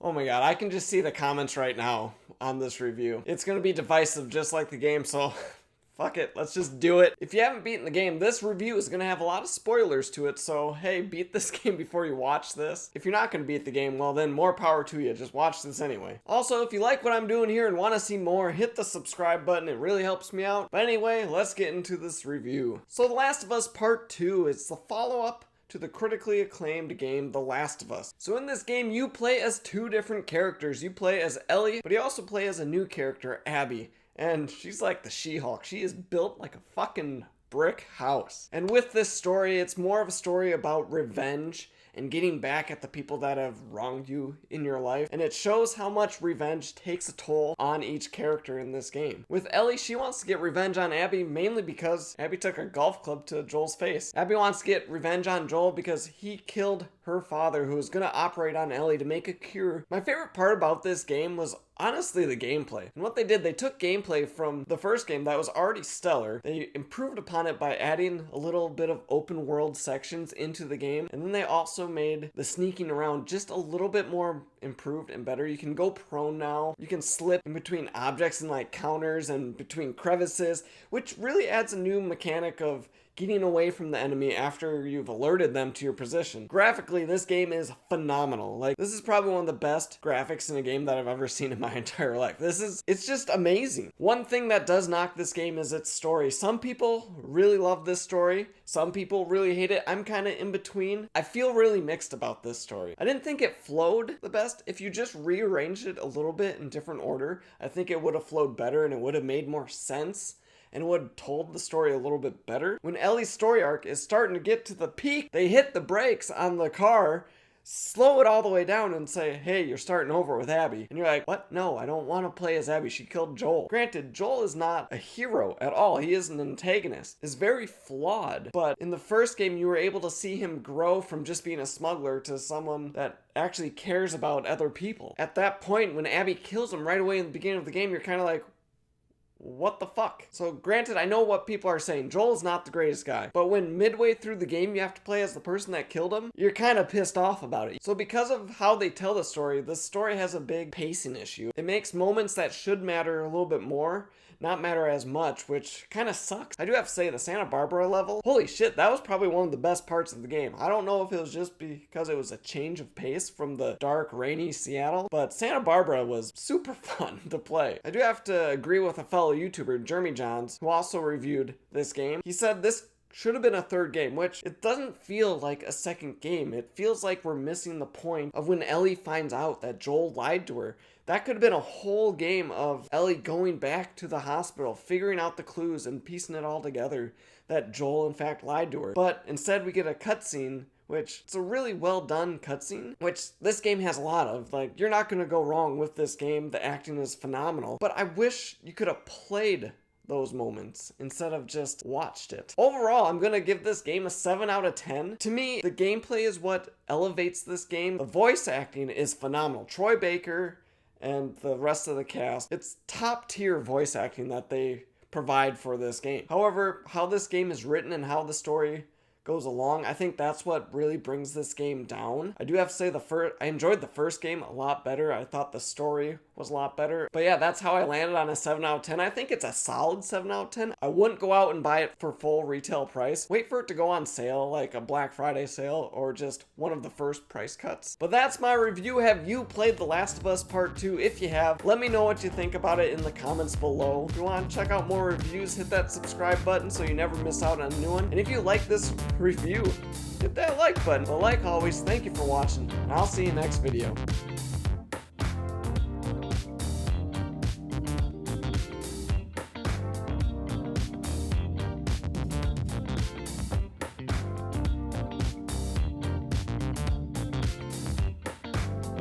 Oh my god, I can just see the comments right now on this review. It's gonna be divisive just like the game, so fuck it, let's just do it. If you haven't beaten the game, this review is gonna have a lot of spoilers to it, so hey, beat this game before you watch this. If you're not gonna beat the game, well then more power to you, just watch this anyway. Also, if you like what I'm doing here and wanna see more, hit the subscribe button, it really helps me out. But anyway, let's get into this review. So The Last of Us Part 2 is the follow-up to the critically acclaimed game The Last of Us. So in this game, you play as two different characters. You play as Ellie, but you also play as a new character, Abby. And she's like the She-Hulk. She is built like a fucking brick house. And with this story, it's more of a story about revenge and getting back at the people that have wronged you in your life. And it shows how much revenge takes a toll on each character in this game. With Ellie, she wants to get revenge on Abby mainly because Abby took a golf club to Joel's face. Abby wants to get revenge on Joel because he killed her father, who was going to operate on Ellie to make a cure. My favorite part about this game was honestly the gameplay. And what they did, they took gameplay from the first game that was already stellar. They improved upon it by adding a little bit of open world sections into the game. And then they also made the sneaking around just a little bit more improved and better. You can go prone now. You can slip in between objects and like counters and between crevices, which really adds a new mechanic of getting away from the enemy after you've alerted them to your position. Graphically, this game is phenomenal. Like, this is probably one of the best graphics in a game that I've ever seen in my entire life. It's just amazing. One thing that does knock this game is its story. Some people really love this story. Some people really hate it. I'm kind of in between. I feel really mixed about this story. I didn't think it flowed the best. If you just rearranged it a little bit in different order, I think it would have flowed better and it would have made more sense and would have told the story a little bit better. When Ellie's story arc is starting to get to the peak, they hit the brakes on the car, slow it all the way down and say, hey, you're starting over with Abby. And you're like, what? No, I don't want to play as Abby. She killed Joel. Granted, Joel is not a hero at all. He is an antagonist. He's very flawed. But in the first game, you were able to see him grow from just being a smuggler to someone that actually cares about other people. At that point, when Abby kills him right away in the beginning of the game, you're kind of like, what the fuck? So granted, I know what people are saying. Joel's not the greatest guy. But when midway through the game you have to play as the person that killed him, you're kind of pissed off about it. So because of how they tell the story has a big pacing issue. It makes moments that should matter a little bit more not matter as much, which kind of sucks. I do have to say, the Santa Barbara level, holy shit, that was probably one of the best parts of the game. I don't know if it was just because it was a change of pace from the dark, rainy Seattle, but Santa Barbara was super fun to play. I do have to agree with a fellow YouTuber, Jeremy Johns, who also reviewed this game. He said this should have been a third game, which it doesn't feel like a second game. It feels like we're missing the point of when Ellie finds out that Joel lied to her. That could have been a whole game of Ellie going back to the hospital, figuring out the clues and piecing it all together that Joel in fact lied to her. But instead we get a cutscene, which it's a really well done cutscene, which this game has a lot of. Like, you're not going to go wrong with this game. The acting is phenomenal. But I wish you could have played those moments instead of just watched it. Overall, I'm gonna give this game a 7 out of 10. To me, the gameplay is what elevates this game. The voice acting is phenomenal. Troy Baker and the rest of the cast, it's top tier voice acting that they provide for this game. However, how this game is written and how the story goes along, I think that's what really brings this game down. I do have to say I enjoyed the first game a lot better. I thought the story was a lot better. But yeah, that's how I landed on a 7 out of 10. I think it's a solid 7 out of 10. I wouldn't go out and buy it for full retail price. Wait for it to go on sale, like a Black Friday sale, or just one of the first price cuts. But that's my review. Have you played The Last of Us Part 2? If you have, let me know what you think about it in the comments below. If you want to check out more reviews, hit that subscribe button so you never miss out on a new one. And if you like this review, hit that like button. But like always, thank you for watching, and I'll see you next video.